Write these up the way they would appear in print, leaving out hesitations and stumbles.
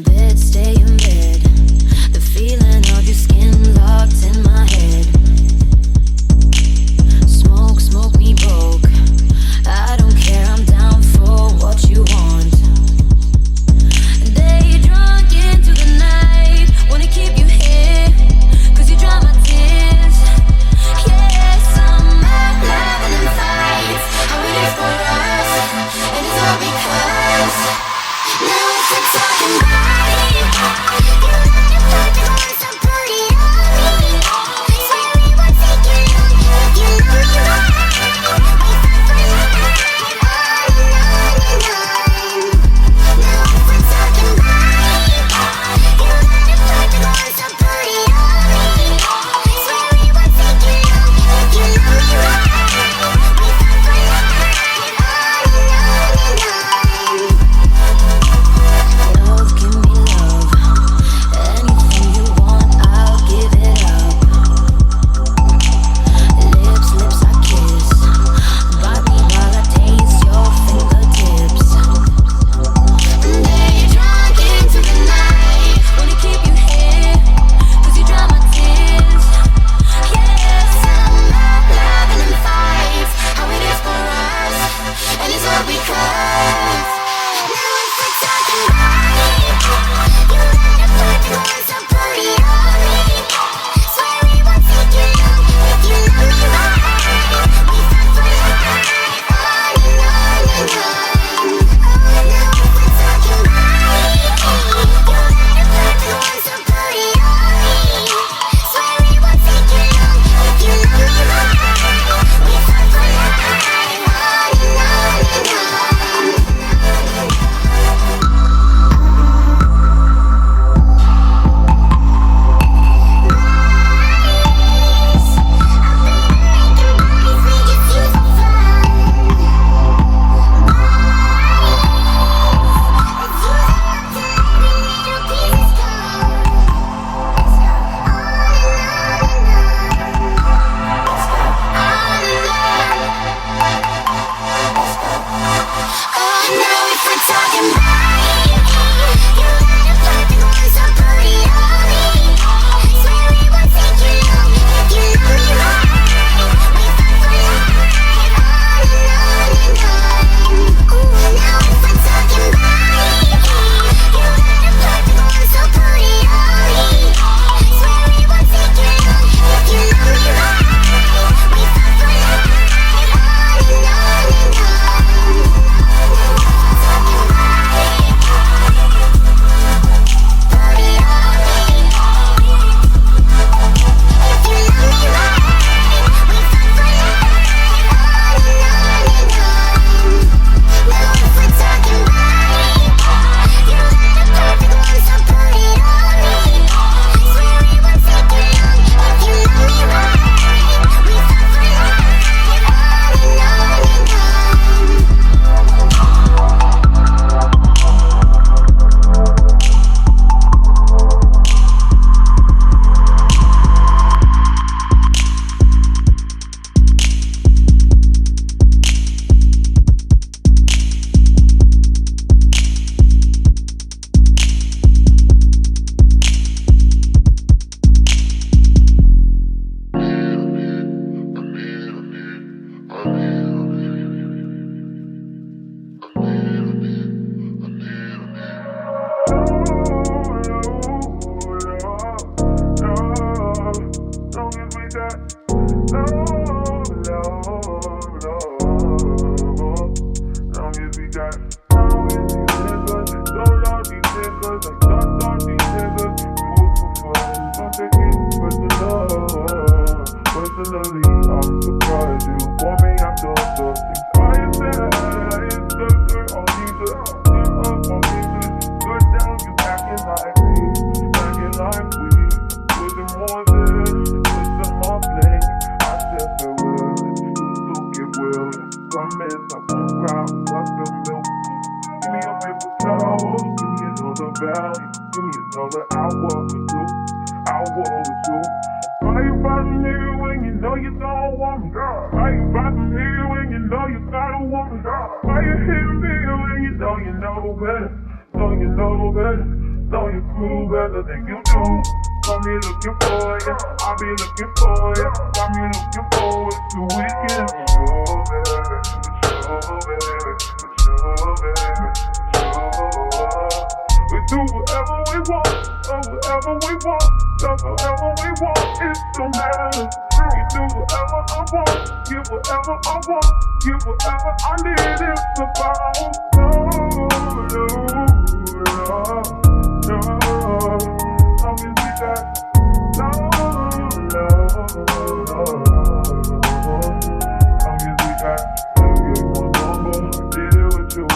bed, stay in bed. The feeling of your skin locked in my head. Smoke, smoke me broke. I don't care, I'm down for what you want. Day drunk into the night. Wanna keep you here, cause you dry my tears. Yes, I'm out loving and fights. How it is for us, and it's all because now if we're talking body, you let it fuck the one so pretty on me. Swear we won't take you long if you know me right. We fight for life, on and on and on. Now if we're talking body, you let it fuck the one so pretty on me. Swear we won't take you long if you know me right. We fight for life, on and on and on. Love, give me love. Anything you want, I'll give it up. Lips, lips I kiss. Body while I taste your fingertips. Day drunk into the night. Wanna keep you here, cause you dry my tears. Yes, I'm out loving and fights. How it is for us, and it's all because now if we're talking body, you let it fuck the one so pretty on me. Swear we won't take you long if you know me right. We fight for life, on and on and on. Oh, now if we're talking body, you let it fuck the one so pretty on me. Swear we won't take you long if you know me right. We fight for life, on and on and on. Why you hitting me when you know better? Know you know better. Know your crew better than you do. Got me looking for you, I'll be looking for you. Got me looking forward to weekend. Oh baby, we do whatever we want, or whatever we want, love whatever we want, it don't matter. We do whatever I want, give whatever I want, give whatever I need. It's about long as we got long as we got one number, did it with you.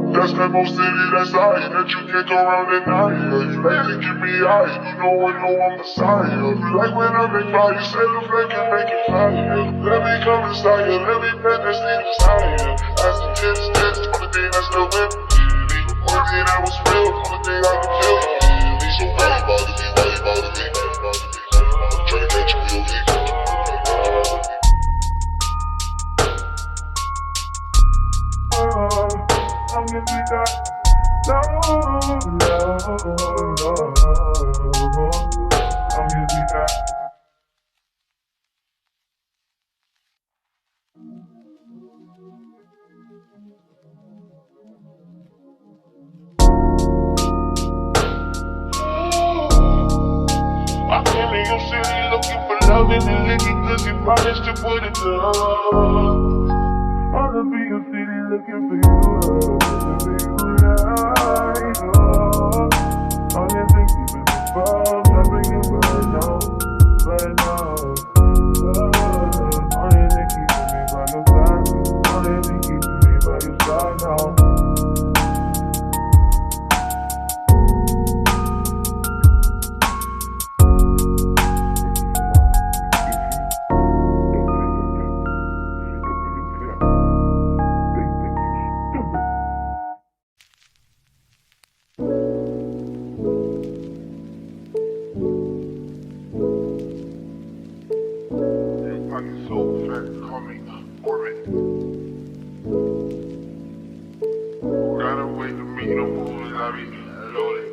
That's that most city that's high, that you can't go around at night. You like to give me eyes, you know I know I'm Messiah. You like when I make fire, you say the flame can make it fire. Let me come inside you, let me pet this thing inside you. That's the tits, only thing that's still with me. Only thing that was real, only thing I can feel you. So why you bother me, why you bother me? I'm trying to catch you real deep. Long as we got long as we got. I came to your city looking for love and licky, cause you promised to put it down. I'll be your city looking for you, right? All you think you been before, dropping you right now. All you think keeping me by your side, all you think keeping me by your side now. I'm so fat, call me Orbit. Gotta wait to meet the movies, I be loaded.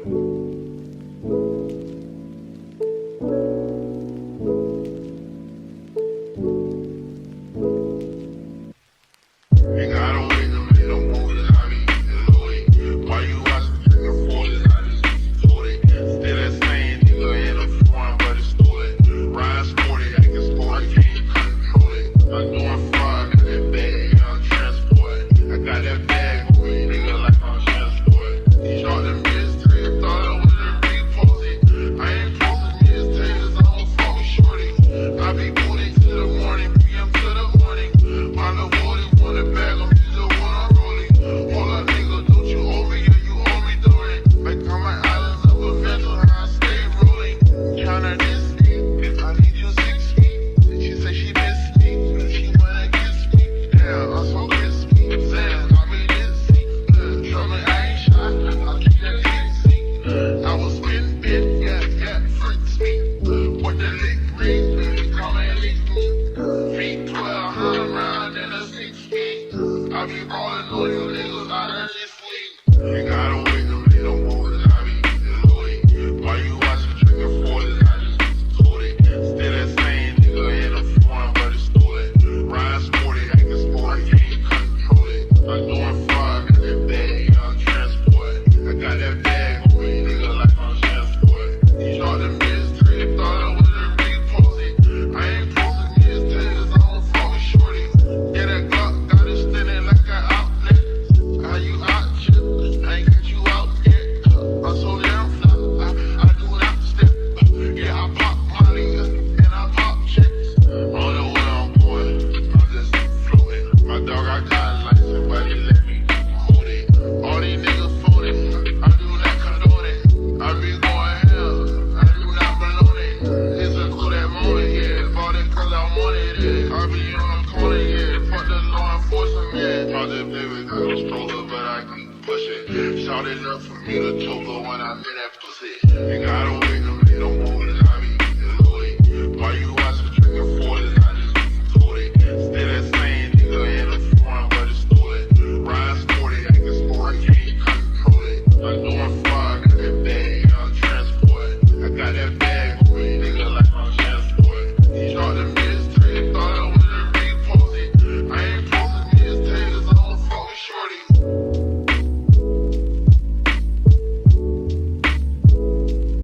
You gotta wait to meet the movies, I be loaded. Why you watching chicken for this? I just told it. Still that same nigga in the front, but it's stolen. Ride sporty, I can score, I can't. I know I'm fried, got that bag, I'm transport. I got that bag, with me, nigga, like I'm transport. He shot the mystery, I thought I was a repost it. I ain't posting me as taters, I don't fuck with shorty. I be booty to the morning, PM to the morning. On the woody, want it back, I'm just the one I'm rolling. All a nigga, don't you owe me, yeah, you owe me doing it. Back on my islands of adventure, I stay rolling. Counter this beat, I need you 6 feet. She say she missed me. Yeah, I'm so crispy. Sam, got me dizzy. Tell me I ain't shy, I'll keep that dizzy. I was spin bit, yeah, freaks me. What the lick ring, come and lick me. Feet 12, around in a 6 feet. I be rolling on you niggas out of this sleep. You gotta wait to meet the movies, I be loaded. Why you watching chicken for this? I just told it. Still that same nigga in the front, but it's stolen. Ride sporty, I can sport, I can't control it. I know I'm fried, got that bag, I'm transport. I got that bag, with me, nigga, like I'm transport. He shot the mystery, I thought I was a repost it. I ain't posting me as taters, I don't fuck with shorty. Yeah, that Glock got it standing like an outlet. How you out, shit? I ain't got you out there, baby, got a stroller, but I keep pushing. Shout enough for me to choke her when I'm in that pussy. You gotta wait a minute, I'm moving